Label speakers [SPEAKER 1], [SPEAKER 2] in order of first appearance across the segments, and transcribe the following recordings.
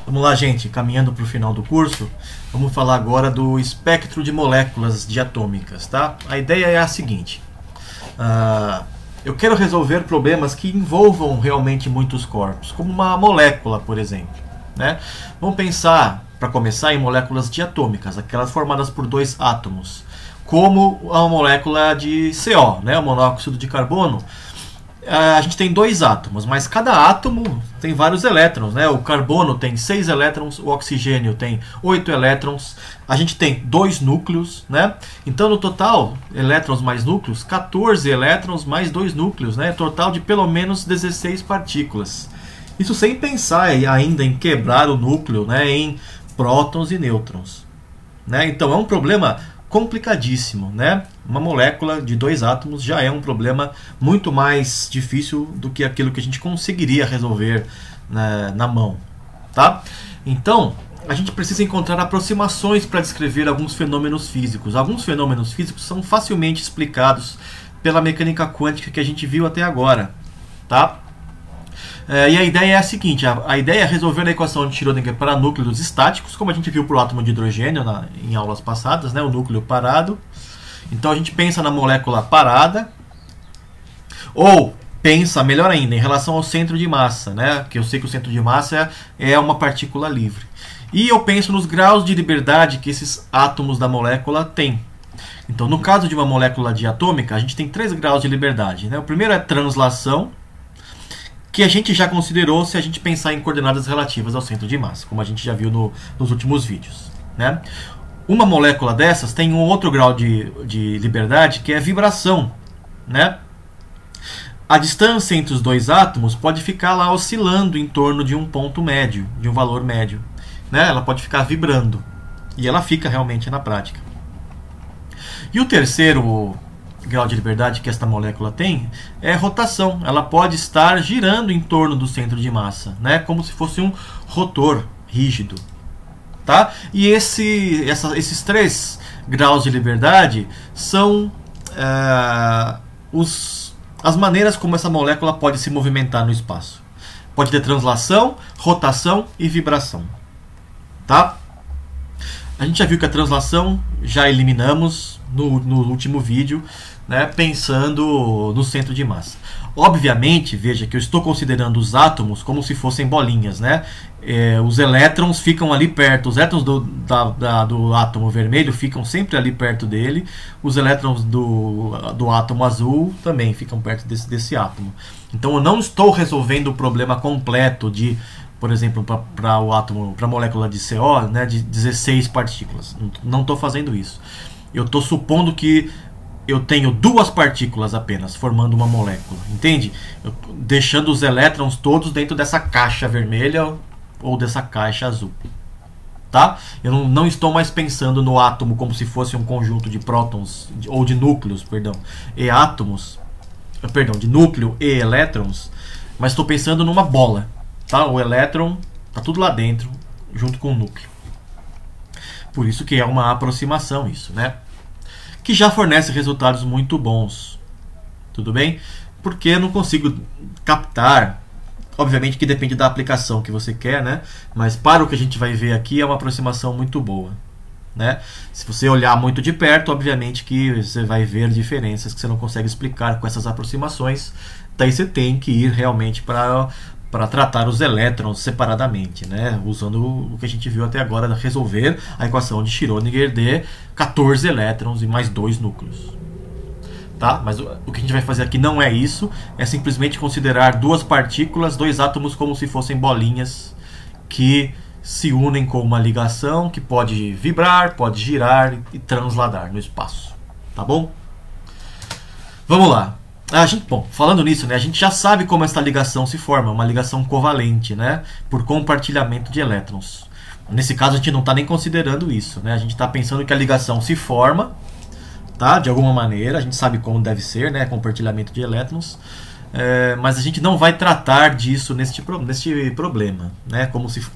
[SPEAKER 1] Vamos lá, gente, caminhando para o final do curso, vamos falar agora do espectro de moléculas diatômicas, tá? A ideia é a seguinte: eu quero resolver problemas que envolvam realmente muitos corpos, como uma molécula, por exemplo, né? Vamos pensar, para começar, em moléculas diatômicas, aquelas formadas por dois átomos, como a molécula de CO, né? O monóxido de carbono. A gente tem dois átomos, mas cada átomo tem vários elétrons, né? O carbono tem 6 elétrons, o oxigênio tem 8 elétrons, a gente tem 2 núcleos, né? Então, no total, elétrons mais núcleos, 14 elétrons mais 2 núcleos, né? Total de pelo menos 16 partículas. Isso sem pensar ainda em quebrar o núcleo, né? Em prótons e nêutrons, né? Então, é um problema complicadíssimo, né? Uma molécula de dois átomos já é um problema muito mais difícil do que aquilo que a gente conseguiria resolver na mão, tá? Então, a gente precisa encontrar aproximações para descrever alguns fenômenos físicos. Alguns fenômenos físicos são facilmente explicados pela mecânica quântica que a gente viu até agora, tá? E a ideia é a seguinte: a ideia é resolver a equação de Schrödinger para núcleos estáticos, como a gente viu para o átomo de hidrogênio em aulas passadas, né, o núcleo parado. Então a gente pensa na molécula parada, ou pensa, melhor ainda, em relação ao centro de massa, né, que eu sei que o centro de massa é uma partícula livre. E eu penso nos graus de liberdade que esses átomos da molécula têm. Então, no caso de uma molécula diatômica, a gente tem 3 graus de liberdade, né? O primeiro é translação, que a gente já considerou se a gente pensar em coordenadas relativas ao centro de massa, como a gente já viu nos últimos vídeos, né? Uma molécula dessas tem um outro grau de liberdade, que é vibração, né? A distância entre os dois átomos pode ficar lá oscilando em torno de um ponto médio, de um valor médio, né? Ela pode ficar vibrando, e ela fica realmente na prática. E o terceiro grau de liberdade que esta molécula tem é rotação. Ela pode estar girando em torno do centro de massa, né? Como se fosse um rotor rígido, tá? E esses 3 graus de liberdade são as maneiras como essa molécula pode se movimentar no espaço. Pode ter translação, rotação e vibração, tá? A gente já viu que a translação já eliminamos no último vídeo, né, pensando no centro de massa. Obviamente, veja que eu estou considerando os átomos como se fossem bolinhas, né? Os elétrons ficam ali perto, os elétrons do átomo vermelho ficam sempre ali perto dele, os elétrons do átomo azul também ficam perto desse átomo. Então eu não estou resolvendo o problema completo de, por exemplo, para a molécula de CO, né, de 16 partículas. Não estou fazendo isso. Eu estou supondo que eu tenho 2 partículas apenas formando uma molécula, entende? Deixando os elétrons todos dentro dessa caixa vermelha ou dessa caixa azul, tá? Eu não estou mais pensando no átomo como se fosse um conjunto de prótons ou de núcleos, e átomos, de núcleo e elétrons, mas estou pensando numa bola, tá? O elétron está tudo lá dentro junto com o núcleo. Por isso que é uma aproximação isso, né? Que já fornece resultados muito bons. Tudo bem? Porque eu não consigo captar. Obviamente que depende da aplicação que você quer, né? Mas para o que a gente vai ver aqui é uma aproximação muito boa, né? Se você olhar muito de perto, obviamente que você vai ver diferenças que você não consegue explicar com essas aproximações. Daí você tem que ir realmente para tratar os elétrons separadamente, né? Usando o que a gente viu até agora, resolver a equação de Schrödinger de 14 elétrons e mais 2 núcleos. Tá? Mas o que a gente vai fazer aqui não é isso, é simplesmente considerar 2 partículas, 2 átomos como se fossem bolinhas que se unem com uma ligação que pode vibrar, pode girar e transladar no espaço. Tá bom? Vamos lá. Bom, falando nisso, né, a gente já sabe como essa ligação se forma, uma ligação covalente, né, por compartilhamento de elétrons. Nesse caso a gente não está nem considerando isso, né, a gente está pensando que a ligação se forma, tá, de alguma maneira, a gente sabe como deve ser, né, compartilhamento de elétrons, mas a gente não vai tratar disso neste problema, né,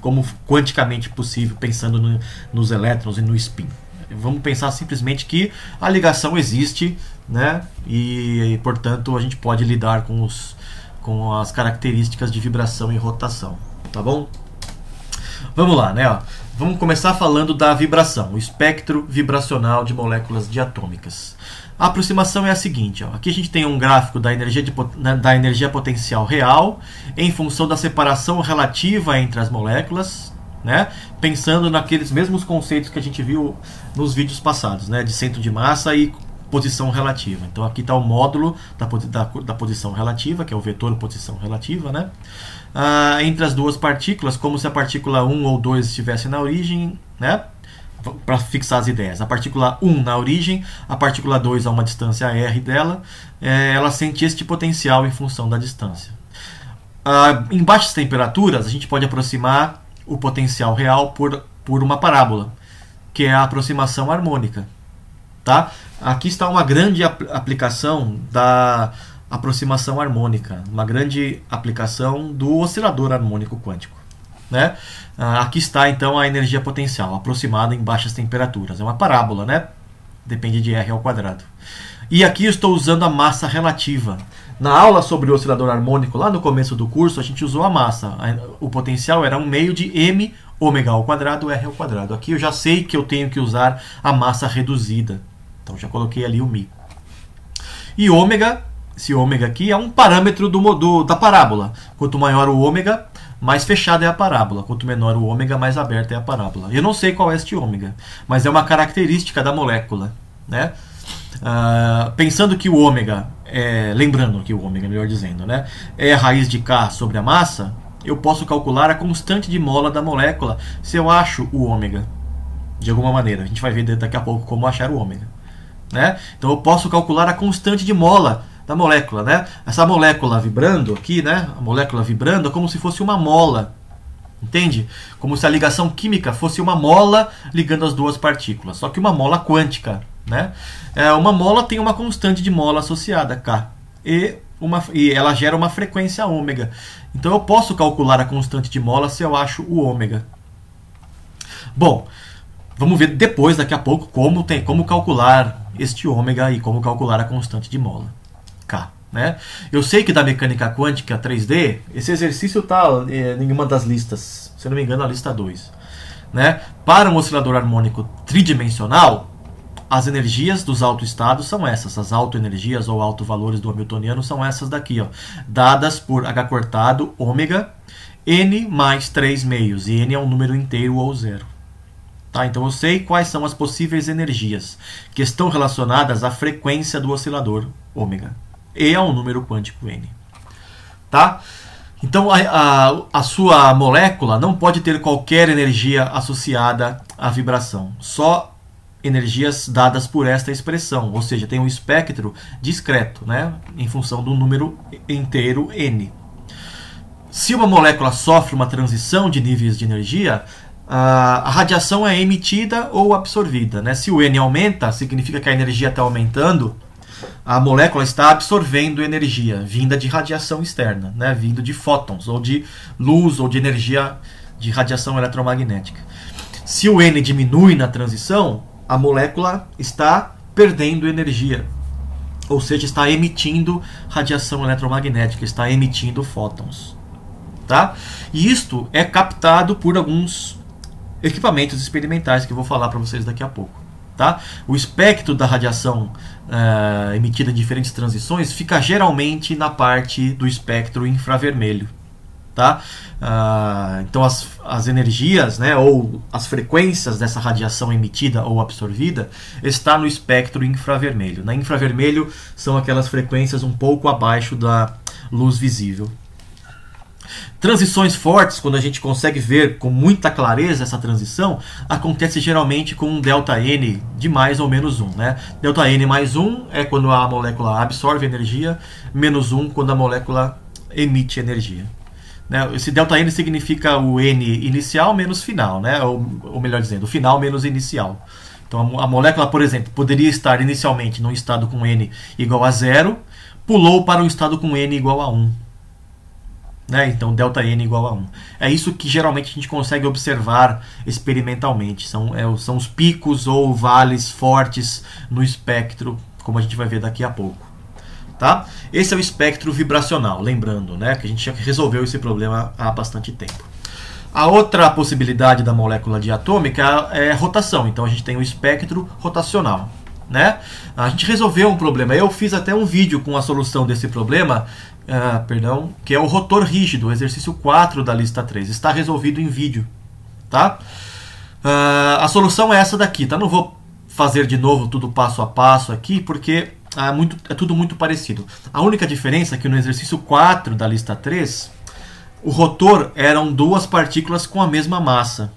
[SPEAKER 1] como quanticamente possível, pensando nos elétrons e no spin. Vamos pensar simplesmente que a ligação existe, né? E portanto a gente pode lidar com as características de vibração e rotação, tá bom? Vamos lá, né? Ó. Vamos começar falando da vibração, o espectro vibracional de moléculas diatômicas. A aproximação é a seguinte, ó. Aqui a gente tem um gráfico da energia potencial real em função da separação relativa entre as moléculas, né? Pensando naqueles mesmos conceitos que a gente viu nos vídeos passados, né? De centro de massa e posição relativa. Então aqui está o módulo da posição relativa, que é o vetor posição relativa, né? Entre as duas partículas, como se a partícula 1 ou 2 estivesse na origem, né? Para fixar as ideias. A partícula 1 na origem, a partícula 2 a uma distância r dela, ela sente este potencial em função da distância. Em baixas temperaturas, a gente pode aproximar o potencial real por uma parábola, que é a aproximação harmônica. Tá? Aqui está uma grande aplicação da aproximação harmônica, uma grande aplicação do oscilador harmônico quântico. Né? Aqui está então a energia potencial aproximada em baixas temperaturas. É uma parábola, né? Depende de R ao quadrado. E aqui eu estou usando a massa relativa. Na aula sobre o oscilador harmônico, lá no começo do curso, a gente usou a massa. O potencial era 1/2 de m ômega ao quadrado, R ao quadrado. Aqui eu já sei que eu tenho que usar a massa reduzida. Então já coloquei ali o μ. E ômega, esse ômega aqui é um parâmetro da parábola. Quanto maior o ômega, mais fechada é a parábola. Quanto menor o ômega, mais aberta é a parábola. Eu não sei qual é este ômega, mas é uma característica da molécula. Né? Pensando que o ômega, lembrando que o ômega, melhor dizendo, né, é a raiz de K sobre a massa, eu posso calcular a constante de mola da molécula se eu acho o ômega. De alguma maneira. A gente vai ver daqui a pouco como achar o ômega. Né? Então eu posso calcular a constante de mola da molécula, né? Essa molécula vibrando aqui, né? A molécula vibrando é como se fosse uma mola, entende? Como se a ligação química fosse uma mola ligando as duas partículas, só que uma mola quântica, né? Uma mola tem uma constante de mola associada, K, e ela gera uma frequência ômega. Então eu posso calcular a constante de mola se eu acho o ômega. Bom, vamos ver depois, daqui a pouco, como calcular este ômega e como calcular a constante de mola, K. Né? Eu sei que da mecânica quântica 3D, esse exercício está em uma das listas, se não me engano, a lista 2. Né? Para um oscilador harmônico tridimensional, as energias dos autoestados são essas. As autoenergias ou autovalores do Hamiltoniano são essas daqui, ó, dadas por H cortado, ômega, n mais 3 meios. E n é um número inteiro ou zero. Tá, então eu sei quais são as possíveis energias que estão relacionadas à frequência do oscilador ômega. E a um número quântico n. Tá? Então a sua molécula não pode ter qualquer energia associada à vibração. Só energias dadas por esta expressão. Ou seja, tem um espectro discreto, né? Em função do número inteiro n. Se uma molécula sofre uma transição de níveis de energia, a radiação é emitida ou absorvida. Né? Se o N aumenta, significa que a energia está aumentando, a molécula está absorvendo energia vinda de radiação externa, né? Vindo de fótons, ou de luz, ou de energia de radiação eletromagnética. Se o N diminui na transição, a molécula está perdendo energia, ou seja, está emitindo radiação eletromagnética, está emitindo fótons. Tá? E isto é captado por alguns equipamentos experimentais que eu vou falar para vocês daqui a pouco. Tá? O espectro da radiação emitida em diferentes transições fica geralmente na parte do espectro infravermelho. Tá? Então as energias, né, ou as frequências dessa radiação emitida ou absorvida está no espectro infravermelho. Na infravermelho são aquelas frequências um pouco abaixo da luz visível. Transições fortes, quando a gente consegue ver com muita clareza essa transição, acontece geralmente com um ΔN de mais ou menos 1. Né? ΔN mais 1 é quando a molécula absorve energia, menos 1 quando a molécula emite energia. Né? Esse ΔN significa o N inicial menos final, né? ou melhor dizendo, o final menos inicial. Então a molécula, por exemplo, poderia estar inicialmente num estado com N igual a 0, pulou para um estado com N igual a 1. Né? Então, ΔN igual a 1. É isso que geralmente a gente consegue observar experimentalmente. São os picos ou vales fortes no espectro, como a gente vai ver daqui a pouco. Tá? Esse é o espectro vibracional, lembrando, né, que a gente já resolveu esse problema há bastante tempo. A outra possibilidade da molécula diatômica é rotação. Então a gente tem o espectro rotacional, né? A gente resolveu um problema. Eu fiz até um vídeo com a solução desse problema, que é o rotor rígido, o exercício 4 da lista 3. Está resolvido em vídeo, tá? A solução é essa daqui, tá? Não vou fazer de novo tudo passo a passo aqui, porque é tudo muito parecido. A única diferença é que no exercício 4 da lista 3, o rotor eram duas partículas com a mesma massa.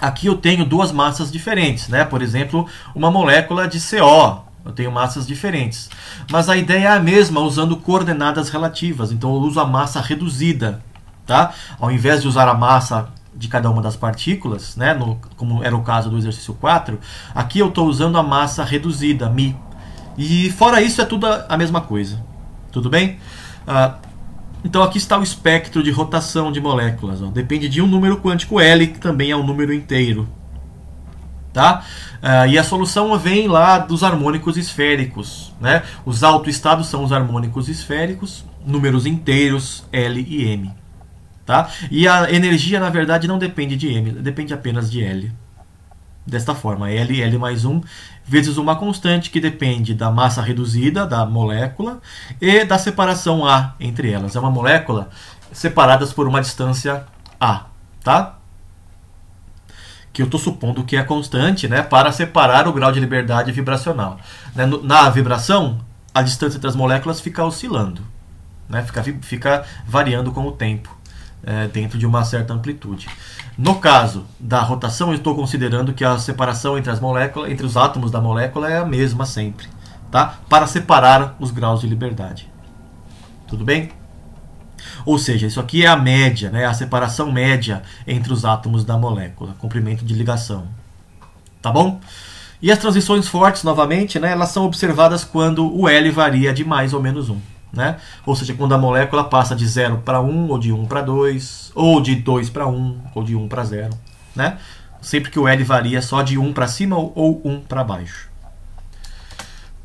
[SPEAKER 1] Aqui eu tenho duas massas diferentes, né? Por exemplo, uma molécula de CO. Eu tenho massas diferentes. Mas a ideia é a mesma, usando coordenadas relativas. Então eu uso a massa reduzida, tá? Ao invés de usar a massa de cada uma das partículas, né? Como era o caso do exercício 4, aqui eu estou usando a massa reduzida, μ. E fora isso é tudo a mesma coisa. Tudo bem? Então aqui está o espectro de rotação de moléculas. Ó. Depende de um número quântico L, que também é um número inteiro. Tá? E a solução vem lá dos harmônicos esféricos. Né? Os autoestados são os harmônicos esféricos, números inteiros L e M. Tá? E a energia, na verdade, não depende de M, depende apenas de L. Desta forma, L mais 1 vezes uma constante que depende da massa reduzida da molécula e da separação A entre elas. É uma molécula separadas por uma distância A, tá? Que eu estou supondo que é constante, né, para separar o grau de liberdade vibracional. Na vibração, a distância entre as moléculas fica oscilando, né, fica variando com o tempo, dentro de uma certa amplitude. No caso da rotação, eu estou considerando que a separação entre as moléculas, entre os átomos da molécula é a mesma sempre, tá? Para separar os graus de liberdade. Tudo bem? Ou seja, isso aqui é a média, né? A separação média entre os átomos da molécula, comprimento de ligação. Tá bom? E as transições fortes, novamente, né? Elas são observadas quando o L varia de mais ou menos 1. Né? Ou seja, quando a molécula passa de 0 para 1, ou de 1 para 2, ou de 2 para 1, ou de 1 para 0. Né? Sempre que o L varia só de 1 para cima ou 1 para baixo.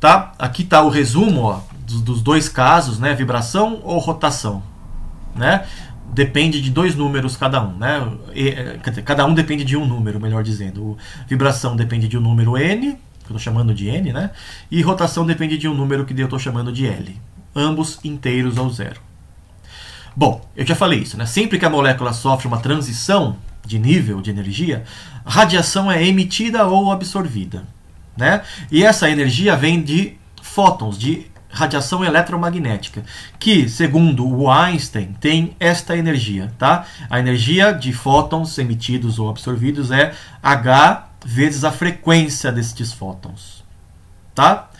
[SPEAKER 1] Tá? Aqui está o resumo, ó, dos dois casos, né? Vibração ou rotação. Né? Depende de dois números cada um. Né? Cada um depende de um número, melhor dizendo. Vibração depende de um número N, que eu estou chamando de N, né? E rotação depende de um número que eu estou chamando de L. Ambos inteiros ao zero. Bom, eu já falei isso, né? Sempre que a molécula sofre uma transição de nível de energia, a radiação é emitida ou absorvida, né? E essa energia vem de fótons, de radiação eletromagnética, que, segundo o Einstein, tem esta energia, tá? A energia de fótons emitidos ou absorvidos é H vezes a frequência destes fótons, tá?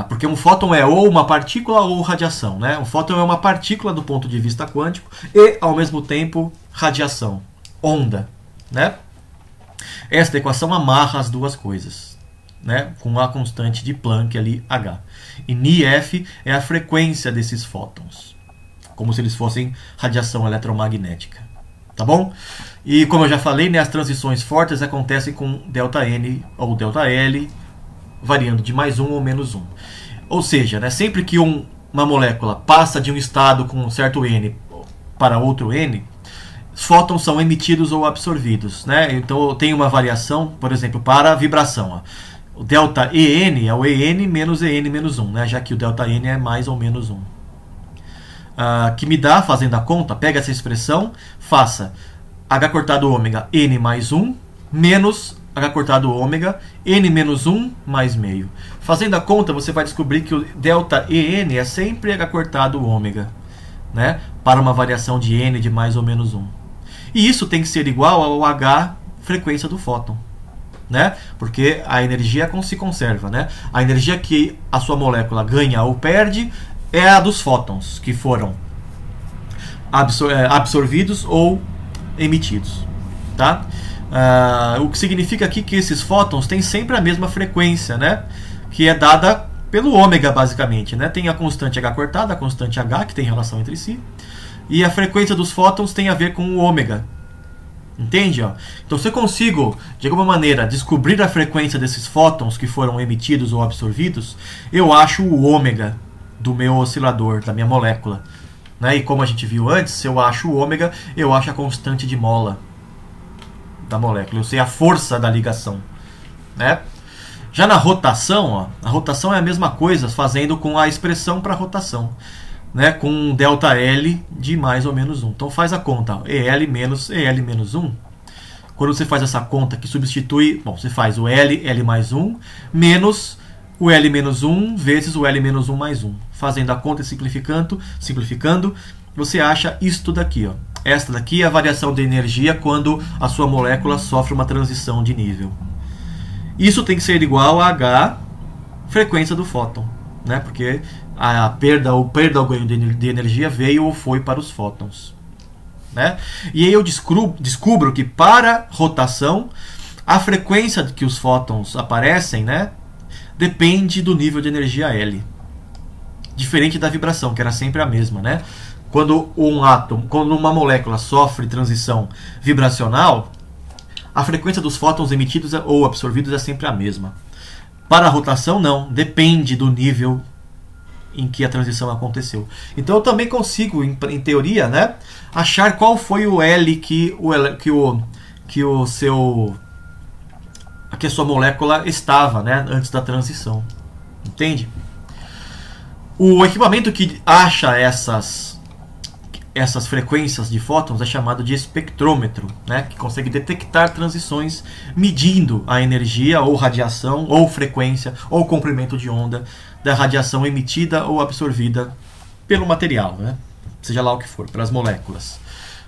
[SPEAKER 1] Porque um fóton é ou uma partícula ou radiação, né? Um fóton é uma partícula do ponto de vista quântico e, ao mesmo tempo, radiação, onda, né? Esta equação amarra as duas coisas, né? Com a constante de Planck ali, H. E Nf é a frequência desses fótons, como se eles fossem radiação eletromagnética, tá bom? E como eu já falei, né, as transições fortes acontecem com ΔN ou ΔL, variando de mais 1 ou menos 1. Ou seja, né, sempre que uma molécula passa de um estado com um certo N para outro N, fótons são emitidos ou absorvidos. Né? Então eu tenho uma variação, por exemplo, para a vibração. Ó. O ΔEN é o EN menos EN menos 1, né? Já que o ΔN é mais ou menos 1. Que me dá, fazendo a conta, pega essa expressão, faça H cortado ômega N mais 1 menos H cortado ômega, N menos 1 mais meio. Fazendo a conta, você vai descobrir que o ΔEN é sempre H cortado ômega, né? Para uma variação de N de mais ou menos 1. E isso tem que ser igual ao H frequência do fóton, né? Porque a energia se conserva, né? A energia que a sua molécula ganha ou perde é a dos fótons, que foram absorvidos ou emitidos, tá? O que significa aqui que esses fótons têm sempre a mesma frequência, né? Que é dada pelo ômega, basicamente, né? Tem a constante H cortada, a constante H, que tem relação entre si, e a frequência dos fótons tem a ver com o ômega. Entende? Ó? Então, se eu consigo, de alguma maneira, descobrir a frequência desses fótons que foram emitidos ou absorvidos, eu acho o ômega do meu oscilador, da minha molécula. né? E como a gente viu antes, se eu acho o ômega, eu acho a constante de mola da molécula. Eu sei a força da ligação, né? Já na rotação, ó, a rotação é a mesma coisa, fazendo com a expressão para rotação, né? Com ΔL de mais ou menos 1. Então faz a conta, ó, EL menos 1. Quando você faz essa conta que substitui, bom, você faz o L mais 1, menos o L menos 1 vezes o L menos 1 mais 1. Fazendo a conta e simplificando, você acha isto daqui, ó. Esta daqui é a variação de energia quando a sua molécula sofre uma transição de nível. Isso tem que ser igual a H, frequência do fóton, né? Porque a perda ou ganho de energia veio ou foi para os fótons, né? E aí eu descubro que para rotação, a frequência que os fótons aparecem, né, depende do nível de energia L. Diferente da vibração, que era sempre a mesma, né? Quando uma molécula sofre transição vibracional, a frequência dos fótons emitidos ou absorvidos é sempre a mesma. Para a rotação, não. Depende do nível em que a transição aconteceu. Então eu também consigo, em teoria, né, achar qual foi o L que a sua molécula estava, né, antes da transição. Entende? O equipamento que acha essas frequências de fótons é chamado de espectrômetro, né, que consegue detectar transições medindo a energia ou radiação ou frequência ou comprimento de onda da radiação emitida ou absorvida pelo material, né, seja lá o que for, pelas moléculas.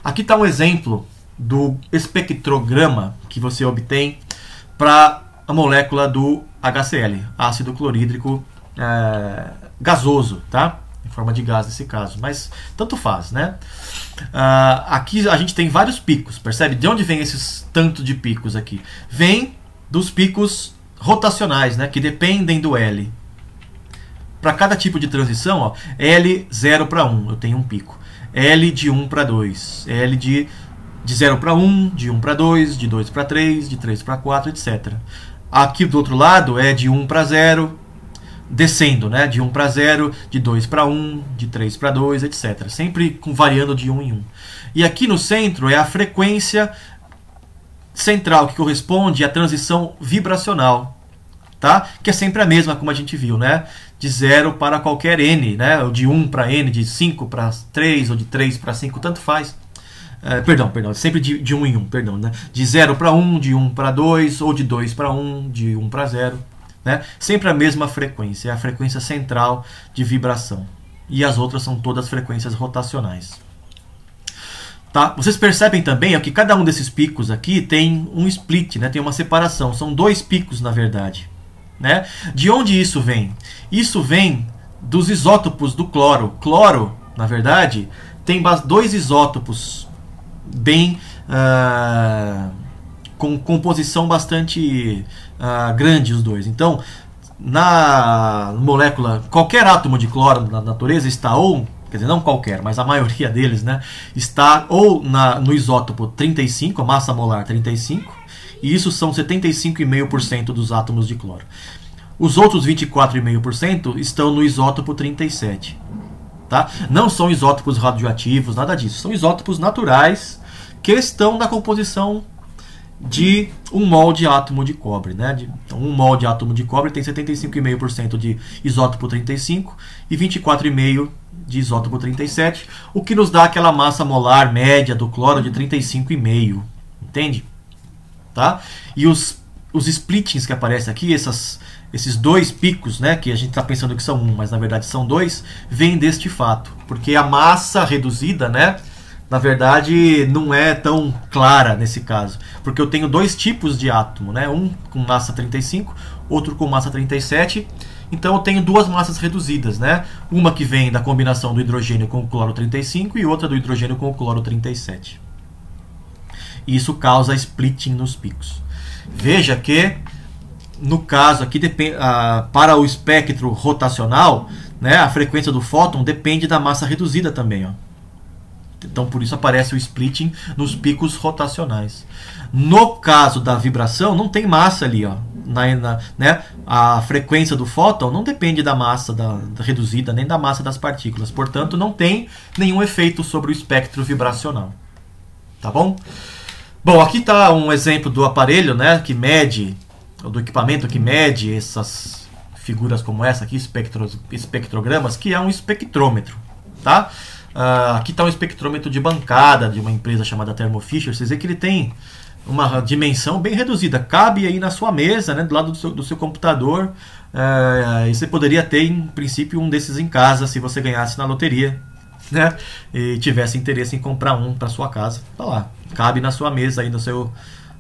[SPEAKER 1] Aqui está um exemplo do espectrograma que você obtém para a molécula do HCl, ácido clorídrico gasoso, tá? Em forma de gás nesse caso, mas tanto faz, né? Aqui a gente tem vários picos, percebe? De onde vem esses tanto de picos aqui? Vem dos picos rotacionais, né? Que dependem do L. Para cada tipo de transição, ó, L 0 para 1, eu tenho um pico. L de 1 para 2, L de 0 para 1, de 1 para 2, de 2 para 3, de 3 para 4, etc. Aqui do outro lado é de 1 para 0, descendo, né? De 1 para 0, de 2 para 1, de 3 para 2, etc. Sempre variando de 1 em 1. E aqui no centro é a frequência central, que corresponde à transição vibracional, tá? Que é sempre a mesma, como a gente viu, né? De 0 para qualquer N, né? Ou de 1 para N, de 5 para 3, ou de 3 para 5, tanto faz. Perdão, sempre de 1 em 1, perdão, né? De 0 para 1, de 1 para 2, ou de 2 para 1, de 1 para 0. Né? Sempre a mesma frequência, é a frequência central de vibração. E as outras são todas frequências rotacionais. Tá? Vocês percebem também que cada um desses picos aqui tem um split, né? Tem uma separação. São dois picos, na verdade. Né? De onde isso vem? Isso vem dos isótopos do cloro. Cloro, na verdade, tem dois isótopos bem com composição bastante grande, os dois. Então, na molécula, qualquer átomo de cloro na natureza está ou, quer dizer, não qualquer, mas a maioria deles, né, está ou no isótopo 35, a massa molar 35, e isso são 75,5% dos átomos de cloro. Os outros 24,5% estão no isótopo 37. Tá? Não são isótopos radioativos, nada disso. São isótopos naturais que estão na composição de 1 mol de átomo de cobre. Né? Então, 1 mol de átomo de cobre tem 75,5% de isótopo 35 e 24,5% de isótopo 37, o que nos dá aquela massa molar média do cloro de 35,5%. Entende? Tá? E os splittings que aparecem aqui, esses dois picos, né, que a gente está pensando que são um, mas na verdade são dois, vêm deste fato. Porque a massa reduzida, né, na verdade, não é tão clara nesse caso. Porque eu tenho dois tipos de átomo, né, um com massa 35, outro com massa 37. Então eu tenho duas massas reduzidas, né? Uma que vem da combinação do hidrogênio com o cloro 35 e outra do hidrogênio com o cloro 37. E isso causa splitting nos picos. Veja que, no caso aqui, para o espectro rotacional, né, a frequência do fóton depende da massa reduzida também. Ó. Então, por isso aparece o splitting nos picos rotacionais. No caso da vibração, não tem massa ali. Ó. né, a frequência do fóton não depende da massa reduzida, nem da massa das partículas. Portanto, não tem nenhum efeito sobre o espectro vibracional. Tá bom? Bom, aqui está um exemplo do aparelho, né, que mede, do equipamento que mede essas figuras como essa aqui, espectrogramas, que é um espectrômetro. Tá? Aqui está um espectrômetro de bancada de uma empresa chamada Thermo Fisher. Vocês veem que ele tem uma dimensão bem reduzida, cabe aí na sua mesa, né, do lado do seu computador, e você poderia ter, em princípio, um desses em casa, se você ganhasse na loteria, né, e tivesse interesse em comprar um para sua casa. Tá lá, cabe na sua mesa aí,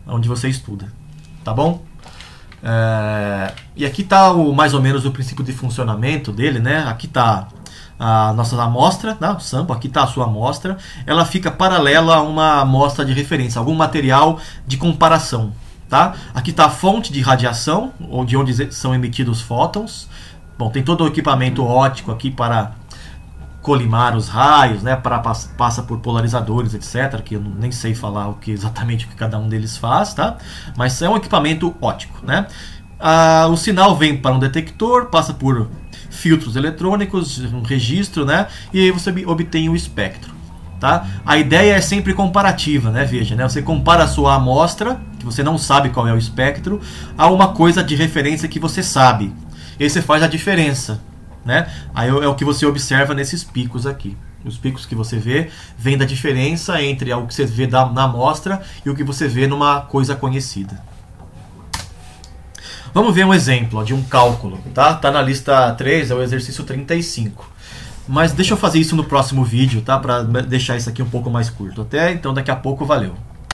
[SPEAKER 1] onde você estuda, tá bom? E aqui está mais ou menos o princípio de funcionamento dele, né? Aqui está a nossa amostra, tá? O sample, aqui está a sua amostra, ela fica paralela a uma amostra de referência, algum material de comparação. Tá? Aqui está a fonte de radiação, de onde são emitidos fótons. Bom, tem todo o equipamento óptico aqui para colimar os raios, né? Passa por polarizadores, etc., que eu nem sei falar exatamente o que cada um deles faz, tá? Mas é um equipamento óptico, né? O sinal vem para um detector, passa por filtros eletrônicos, um registro, né? E aí você obtém o espectro, tá? A ideia é sempre comparativa, né? Veja, né? Você compara a sua amostra, que você não sabe qual é o espectro, a uma coisa de referência que você sabe. E aí você faz a diferença, né? Aí é o que você observa nesses picos aqui. Os picos que você vê vêm da diferença entre o que você vê na amostra e o que você vê numa coisa conhecida. Vamos ver um exemplo de um cálculo, tá? Tá na lista 3, é o exercício 35. Mas deixa eu fazer isso no próximo vídeo, tá? Para deixar isso aqui um pouco mais curto. Até então, daqui a pouco, valeu!